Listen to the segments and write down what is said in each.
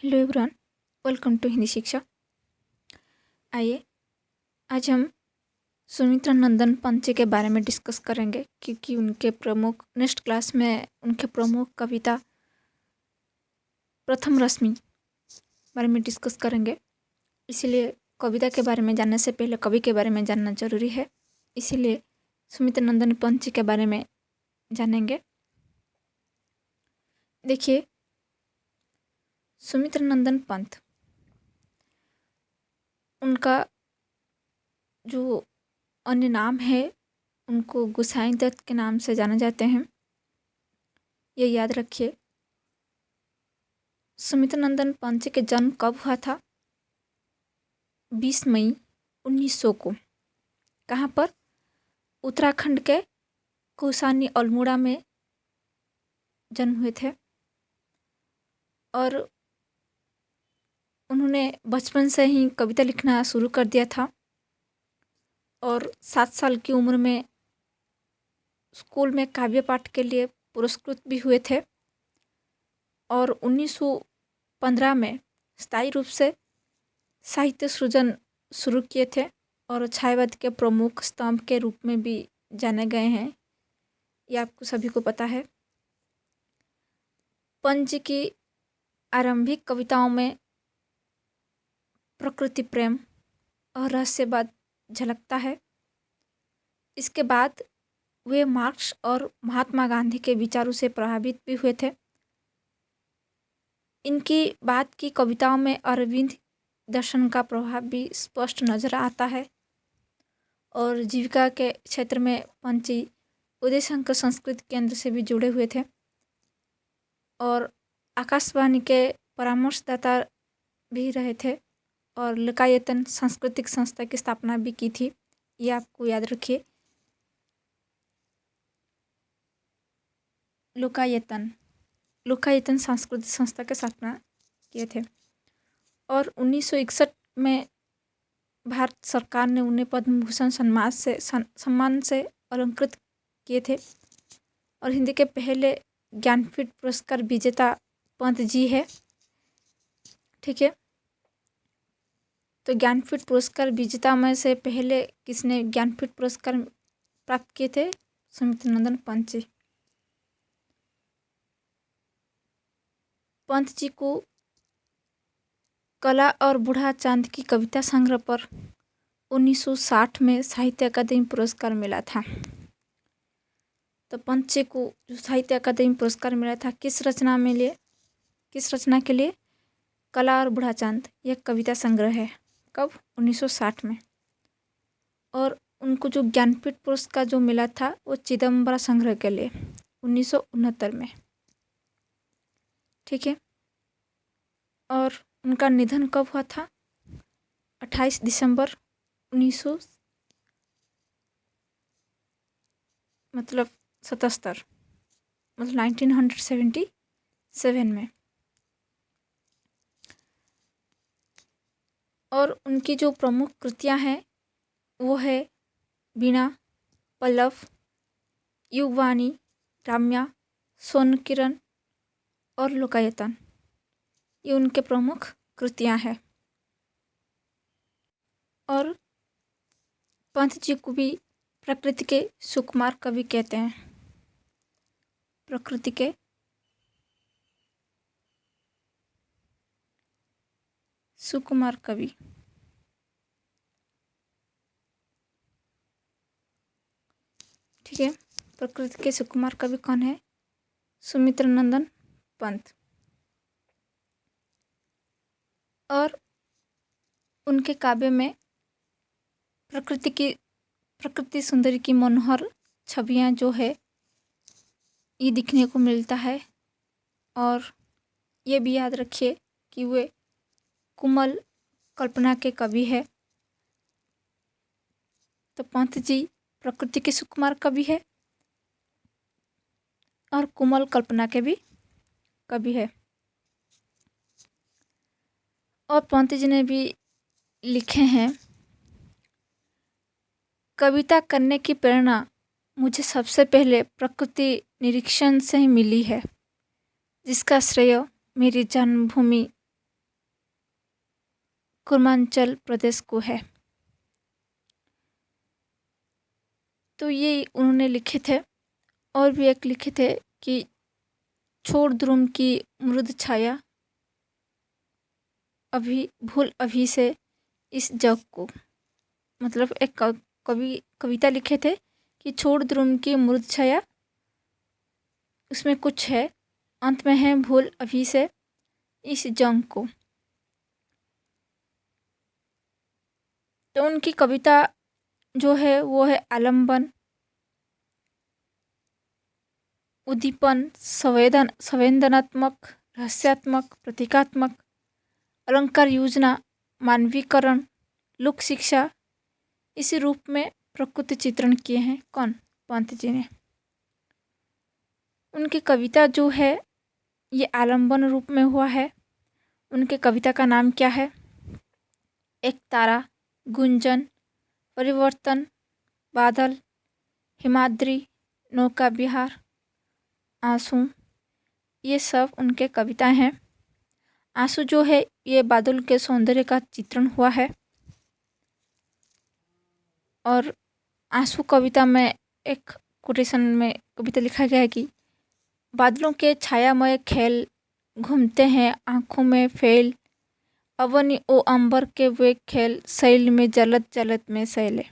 Hello everyone, welcome to Hindi Shiksha. आइए आज हम सुमित्रा नंदन पंचे के बारे में डिस्कस करेंगे, क्योंकि उनके प्रमुख नेक्स्ट क्लास में उनके प्रमुख कविता प्रथम रश्मि बारे में डिस्कस करेंगे। इसीलिए कविता के बारे में जानने से पहले कवि के बारे में जानना जरूरी है। इसीलिए सुमित्रा नंदन पंच के बारे में जानेंगे। देखिए, सुमित्रा नंदन पंत उनका जो अन्य नाम है, उनको गोसाई दत्त के नाम से जाने जाते हैं। ये याद रखिए। सुमित्रा नंदन पंच के जन्म कब हुआ था? 20 मई 1900 को। कहाँ पर? उत्तराखंड के कौसानी अल्मोड़ा में जन्म हुए थे। और उन्होंने बचपन से ही कविता लिखना शुरू कर दिया था और 7 साल की उम्र में स्कूल में काव्य पाठ के लिए पुरस्कृत भी हुए थे। और 1915 में स्थायी रूप से साहित्य सृजन शुरू किए थे और छायावाद के प्रमुख स्तंभ के रूप में भी जाने गए हैं। ये आपको सभी को पता है। पंच की आरंभिक कविताओं में प्रकृति प्रेम और रहस्यवाद झलकता है। इसके बाद वे मार्क्स और महात्मा गांधी के विचारों से प्रभावित भी हुए थे। इनकी बाद की कविताओं में अरविंद दर्शन का प्रभाव भी स्पष्ट नजर आता है। और जीविका के क्षेत्र में पंची उदय शंकर संस्कृत केंद्र से भी जुड़े हुए थे और आकाशवाणी के परामर्शदाता भी रहे थे और लोकायतन सांस्कृतिक संस्था की स्थापना भी की थी। ये आपको याद रखिए। लोकायतन सांस्कृतिक संस्था की स्थापना किए थे। और 1961 में भारत सरकार ने उन्हें पद्म भूषण सम्मान से अलंकृत किए थे। और हिंदी के पहले ज्ञानपीठ पुरस्कार विजेता पंत जी है। ठीक है, तो ज्ञानपीठ पुरस्कार विजेता में से पहले किसने ज्ञानपीठ पुरस्कार प्राप्त किए थे? सुमित्रा नंदन पंत जी। पंत जी को कला और बूढ़ा चांद की कविता संग्रह पर 1960 में साहित्य अकादमी पुरस्कार मिला था। तो पंत जी को जो साहित्य अकादमी पुरस्कार मिला था किस रचना के लिए? कला और बूढ़ा चांद, यह कविता संग्रह है। कब? 1960 में। और उनको जो ज्ञानपीठ पुरस्कार जो मिला था वो चिदम्बरा संग्रह के लिए 1969 में। ठीक है, और उनका निधन कब हुआ था? 28 दिसंबर 1977 में। और उनकी जो प्रमुख कृतियां हैं वो है वीणा, पल्लव, युगवाणी, राम्या, स्वर्ण किरण और लोकायतन। ये उनके प्रमुख कृतियां हैं। और पंत जी को भी प्रकृति के सुकुमार कवि कहते हैं। प्रकृति के सुकुमार कवि। ठीक है, प्रकृति के सुकुमार कवि कौन है? सुमित्रा नंदन पंत। और उनके काव्य में प्रकृति सुंदरी की मनोहर छवियां जो है ये दिखने को मिलता है। और ये भी याद रखिए कि वे कुमल कल्पना के कवि है। तो पंत जी प्रकृति के सुकुमार कवि है और कुमल कल्पना के भी कवि है। और पंत जी ने भी लिखे हैं, कविता करने की प्रेरणा मुझे सबसे पहले प्रकृति निरीक्षण से ही मिली है, जिसका श्रेय मेरी जन्मभूमि कुर्मांचल प्रदेश को है। तो ये उन्होंने लिखे थे। और भी एक लिखे थे कि छोड़ ध्रुव की मृद छाया, अभी भूल अभी से इस जग को। मतलब एक कविता लिखे थे कि छोड़ ध्रुव की मृद छाया, उसमें कुछ है, अंत में है भूल अभी से इस जंग को। तो उनकी कविता जो है वो है आलम्बन, उद्दीपन, संवेदनात्मक, रहस्यात्मक, प्रतीकात्मक, अलंकार योजना, मानवीकरण, लोक शिक्षा, इसी रूप में प्रकृति चित्रण किए हैं कौन? पंत जी ने। उनकी कविता जो है ये आलम्बन रूप में हुआ है। उनके कविता का नाम क्या है? एक तारा, गुंजन, परिवर्तन, बादल, हिमाद्री, नौका विहार, आंसू, ये सब उनके कविताएं हैं। आंसू जो है ये बादल के सौंदर्य का चित्रण हुआ है। और आंसू कविता में एक कोटेशन में कविता लिखा गया है कि बादलों के छायामय खेल घूमते हैं आँखों में फैल, अवनी ओ अंबर के वे खेल शैल में जलत जलत में सैले।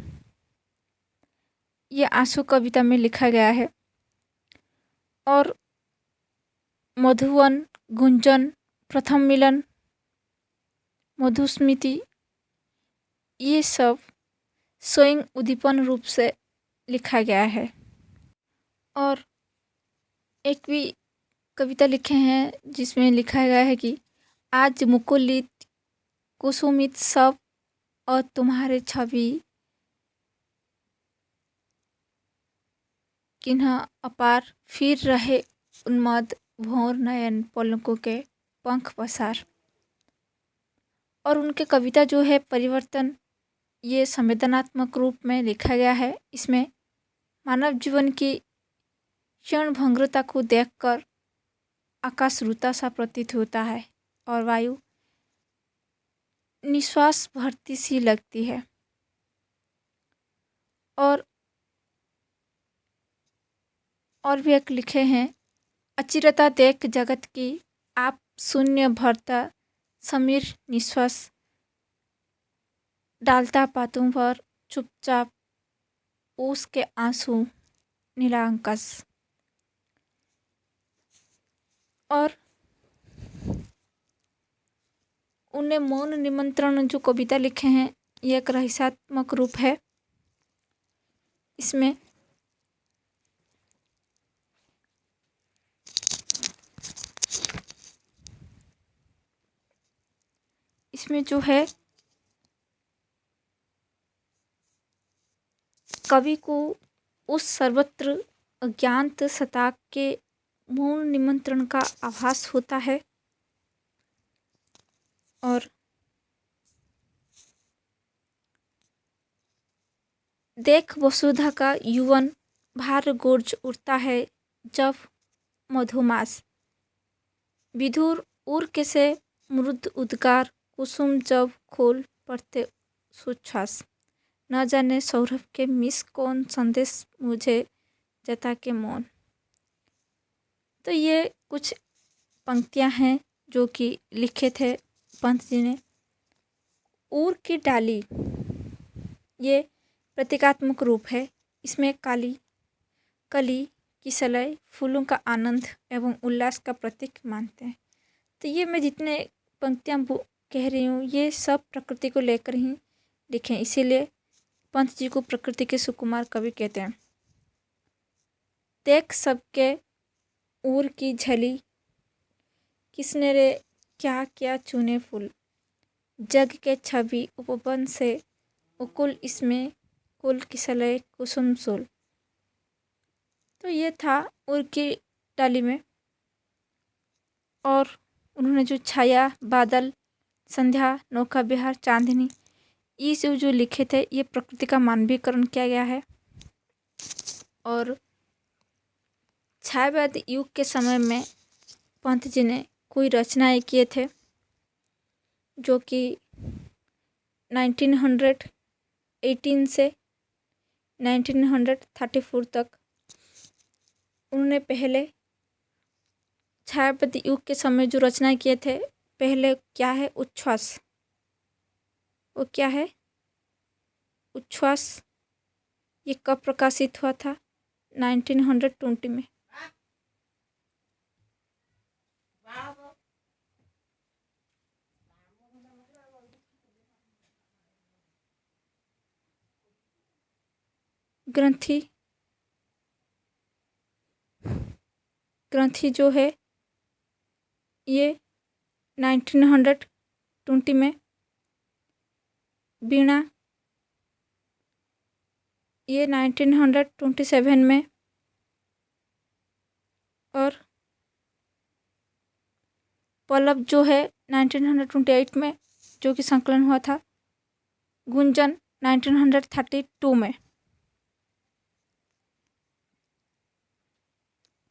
ये आंसू कविता में लिखा गया है। और मधुवन, गुंजन, प्रथम मिलन, मधुस्मृति, ये सब स्वयं उद्दीपन रूप से लिखा गया है। और एक भी कविता लिखे हैं जिसमें लिखा गया है कि आज मुकुलित कुसुमित सब और तुम्हारे छवि किन्ह अपार, फिर रहे उन्मद भौर नयन पलकों के पंख पसार। और उनके कविता जो है परिवर्तन, ये संवेदनात्मक रूप में लिखा गया है। इसमें मानव जीवन की क्षण भंगुरता को देखकर आकाश रुता सा प्रतीत होता है और वायु निश्वास भरती सी लगती है। और भी एक लिखे हैं, अचिरता देख जगत की आप शून्य भरता समीर निश्वास, डालता पातों पर चुपचाप ओस के आंसू नीलांकस। और उन्हें मौन निमंत्रण जो कविता लिखे हैं ये एक रहस्यात्मक रूप है। इसमें जो है कवि को उस सर्वत्र अज्ञात सत्ता के मौन निमंत्रण का आभास होता है। और देख वसुधा का युवन भार गोर्ज उठता है जब मधुमास, विधुर उर के से मृद उद्गार कुसुम जब खोल पड़ते सुच्छ्वास, न जाने सौरभ के मिस कौन संदेश मुझे जता के मौन। तो ये कुछ पंक्तियां हैं जो कि लिखे थे पंत जी ने। ऊर की डाली ये प्रतीकात्मक रूप है। इसमें काली कली की सलय फूलों का आनंद एवं उल्लास का प्रतीक मानते हैं। तो ये मैं जितने पंक्तियां कह रही हूँ ये सब प्रकृति को लेकर ही लिखे, इसीलिए पंत जी को प्रकृति के सुकुमार कवि कहते हैं। देख सबके ऊर की झली, किसने रे क्या क्या चुने फूल, जग के छवि उपवन से उकुल इसमें कुल किसलय कुसुम सोल। तो ये था ऊर की डाली में। और उन्होंने जो छाया, बादल, संध्या, नौका विहार, चांदनी, ये सब जो लिखे थे ये प्रकृति का मानवीकरण किया गया है। और छायावाद युग के समय में पंत जी ने कोई रचनाएं किए थे जो कि 1918 से 1934 तक उन्होंने पहले छायावादी युग के समय जो रचनाएं किए थे, पहले क्या है उच्छ्वास। वो क्या है उच्छ्वास। ये कब प्रकाशित हुआ था? 1920 में। ग्रंथि जो है ये 1920 में। वीणा ये 1927 में। और पल्लव जो है 1928 में, जो कि संकलन हुआ था। गुंजन 1932 में।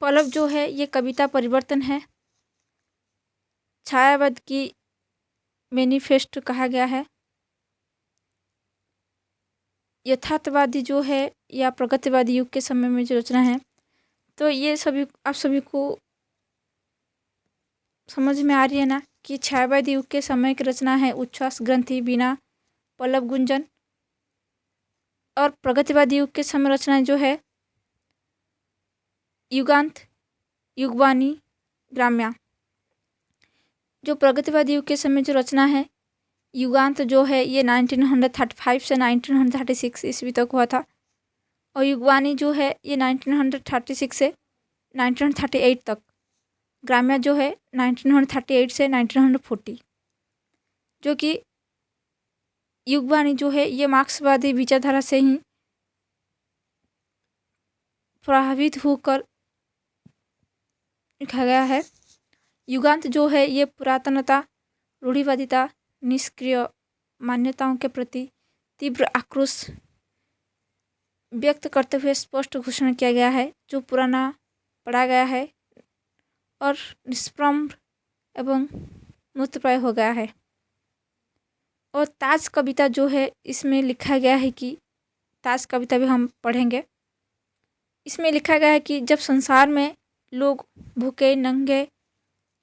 पल्लव जो है ये कविता परिवर्तन है। छायावाद की मैनिफेस्टो कहा गया है। यथार्थवादी जो है या प्रगतिवादी युग के समय में जो रचना है, तो ये सभी आप सभी को समझ में आ रही है ना कि छायावादी युग के समय की रचना है उच्छ्वास, ग्रंथि, वीणा, पल्लव, गुंजन। और प्रगतिवादी युग के समय रचनाएं जो है युगांत, युगवाणी, ग्राम्या। जो प्रगतिवादी युग के समय जो रचना है युगांत जो है ये 1935 से 1936 ईस्वी तक हुआ था। और युगवाणी जो है ये 1936 से 1938 तक। ग्राम्या जो है 1938 से 1940। जो कि युगवाणी जो है ये मार्क्सवादी विचारधारा से ही प्रभावित होकर लिखा गया है। युगांत जो है ये पुरातनता, रूढ़िवादिता, निष्क्रिय मान्यताओं के प्रति तीव्र आक्रोश व्यक्त करते हुए स्पष्ट घोषणा किया गया है, जो पुराना पढ़ा गया है और निष्प्रम्भ एवं मूर्तप्राय हो गया है। और ताज कविता जो है इसमें लिखा गया है कि ताज कविता भी हम पढ़ेंगे। इसमें लिखा गया है कि जब संसार में लोग भूखे, नंगे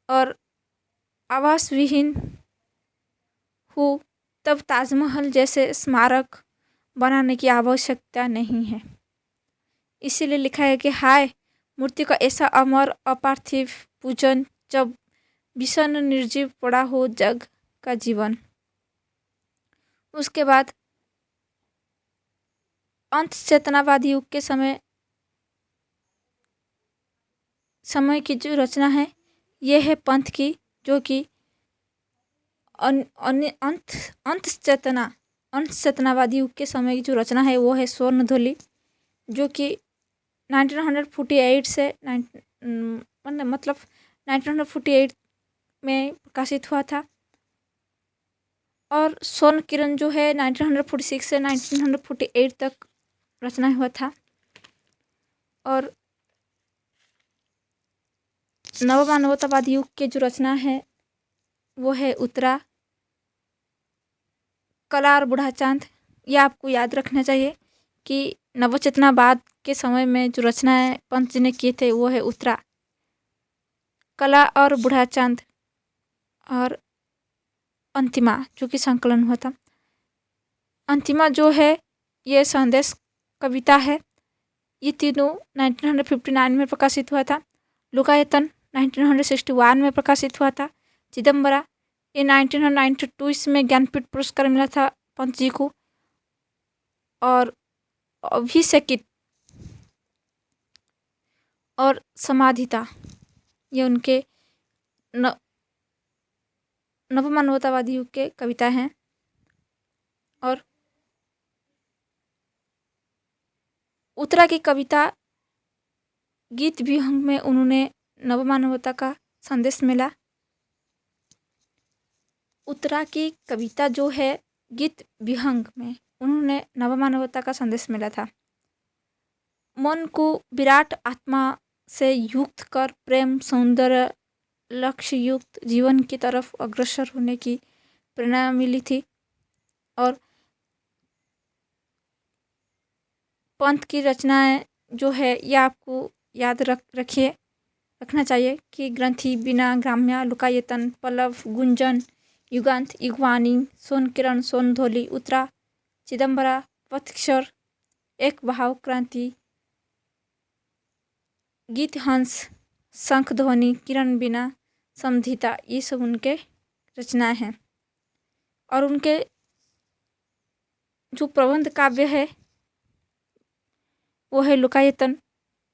और आवास विहीन हो, तब ताजमहल जैसे स्मारक बनाने की आवश्यकता नहीं है। इसीलिए लिखा है कि हाय मूर्ति का ऐसा अमर अपार्थिव पूजन, जब विषण निर्जीव पड़ा हो जग का जीवन। उसके बाद अंत चेतनावादी युग के समय की जो रचना है यह है पंथ की, जो कि अंत चेतनावादी युग के समय की जो रचना है वो है स्वर्णध्वलि, जो कि 1948 से 1948 में प्रकाशित हुआ था। और स्वर्ण किरण जो है 1946 से 1948 तक रचना हुआ था। और नवमानवतावादी युग के जो रचना है वो है उत्तरा, कला और बूढ़ा चांद। ये आपको याद रखना चाहिए कि नवचेतनावाद के समय में जो रचनाएं पंत जी ने किए थे वो है उत्तरा, कला और बूढ़ा चांद और अंतिमा, जो कि संकलन हुआ था। अंतिमा जो है ये संदेश कविता है। ये तीनों 1959 में प्रकाशित हुआ था। लोकायतन 1961 में प्रकाशित हुआ था। चिदम्बरा ये 1992 में ज्ञानपीठ पुरस्कार मिला था पंत जी को। और अभिषेकित और समाधिता ये उनके नवमानवतावादी युग के कविता हैं। और उत्तरा की कविता गीत विहंग में उन्होंने नवमानवता का संदेश मिला। उत्तरा की कविता जो है गीत विहंग में उन्होंने नवमानवता का संदेश मिला था। मन को विराट आत्मा से युक्त कर प्रेम, सौंदर्य, लक्ष्य युक्त जीवन की तरफ अग्रसर होने की प्रेरणा मिली थी। और पंत की रचनाएं जो है ये आपको याद रखना चाहिए कि ग्रंथि, बीना, ग्राम्या, लुकायतन, पल्लव, गुंजन, युगांत, युगवाणी, सोनकिरण, सोनधोली, उत्तरा, चिदंबरा, पथक्षर, एक बहाव, क्रांति, गीत हंस, शंख ध्वनि, किरण बीना, समधिता, ये सब उनके रचनाएं हैं। और उनके जो प्रबंध काव्य है वो है लुकायतन,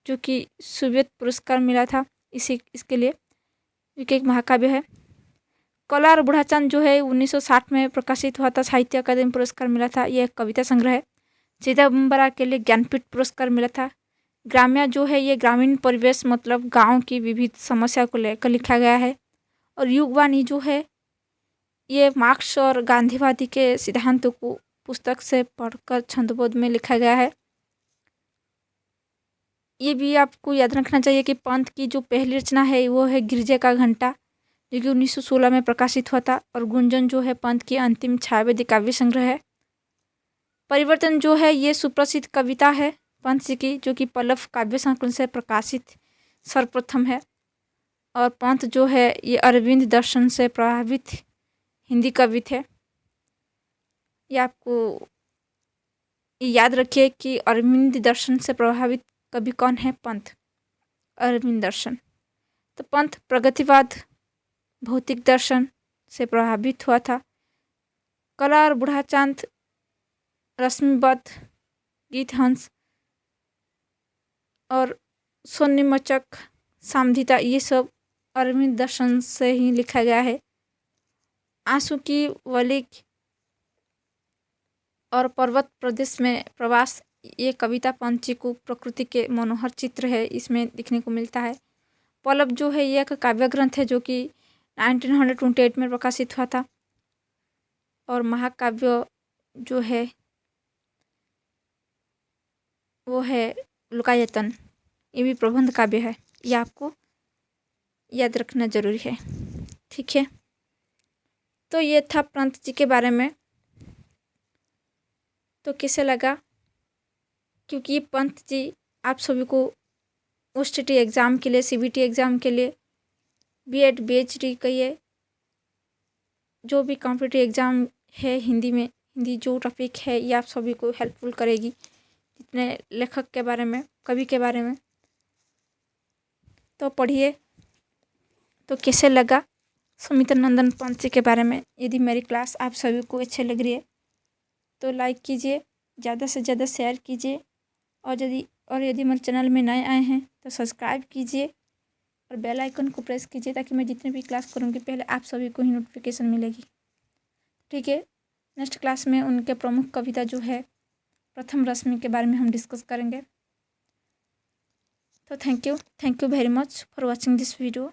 जो कि सोवियत पुरस्कार मिला था इसके लिए, जो कि एक महाकाव्य है। कला और बूढ़ाचांद जो है 1960 में प्रकाशित हुआ था, साहित्य अकादमी पुरस्कार मिला था, यह एक कविता संग्रह है। चिदंबरा के लिए ज्ञानपीठ पुरस्कार मिला था। ग्राम्या जो है ये ग्रामीण परिवेश मतलब गांव की विविध समस्या को लेकर लिखा गया है। और युगवाणी जो है ये मार्क्स और गांधीवादी के सिद्धांतों को पुस्तक से पढ़कर छंदोबद्ध में लिखा गया है। ये भी आपको याद रखना चाहिए कि पंत की जो पहली रचना है वो है गिरजे का घंटा, जो कि 1916 में प्रकाशित हुआ था। और गुंजन जो है पंत की अंतिम छायावादी काव्य संग्रह है। परिवर्तन जो है ये सुप्रसिद्ध कविता है पंत जी की, जो कि पल्लव काव्य संकुल से प्रकाशित सर्वप्रथम है। और पंत जो है ये अरविंद दर्शन से प्रभावित हिंदी कवि थे। ये आपको याद रखिए कि अरविंद दर्शन से प्रभावित कवि कौन है? पंत, अरविंद दर्शन। तो पंत प्रगतिवाद, भौतिक दर्शन से प्रभावित हुआ था। कला और बूढ़ाचांद, रश्मिबद्ध, गीत हंस और सोनिमचक, सामधिता, ये सब अरविंद दर्शन से ही लिखा गया है। आंसू की वलिक और पर्वत प्रदेश में प्रवास, ये कविता पंत जी को प्रकृति के मनोहर चित्र है इसमें दिखने को मिलता है। पल्लव जो है ये एक काव्य ग्रंथ है जो कि 1928 में प्रकाशित हुआ था। और महाकाव्य जो है वो है लुकायतन, ये भी प्रबंध काव्य है। ये आपको याद रखना जरूरी है, ठीक है। तो ये था पंत जी के बारे में। तो कैसे लगा? क्योंकि ये पंत जी आप सभी को OSTT एग्ज़ाम के लिए, CBT एग्ज़ाम के लिए, BEd PhD कहिए, जो भी कॉम्पिटिटिव एग्ज़ाम है हिंदी में, हिंदी जो टॉपिक है ये आप सभी को हेल्पफुल करेगी, जितने लेखक के बारे में, कवि के बारे में। तो पढ़िए। तो कैसे लगा सुमित्रानंदन पंत जी के बारे में? यदि मेरी क्लास आप सभी को अच्छी लग रही है तो लाइक कीजिए, ज़्यादा से ज़्यादा शेयर कीजिए। और यदि मेरे चैनल में नए आए हैं तो सब्सक्राइब कीजिए और बेल आइकन को प्रेस कीजिए, ताकि मैं जितने भी क्लास करूँगी पहले आप सभी को ही नोटिफिकेशन मिलेगी, ठीक है। नेक्स्ट क्लास में उनके प्रमुख कविता जो है प्रथम रश्मि के बारे में हम डिस्कस करेंगे। तो thank you very much for watching this video.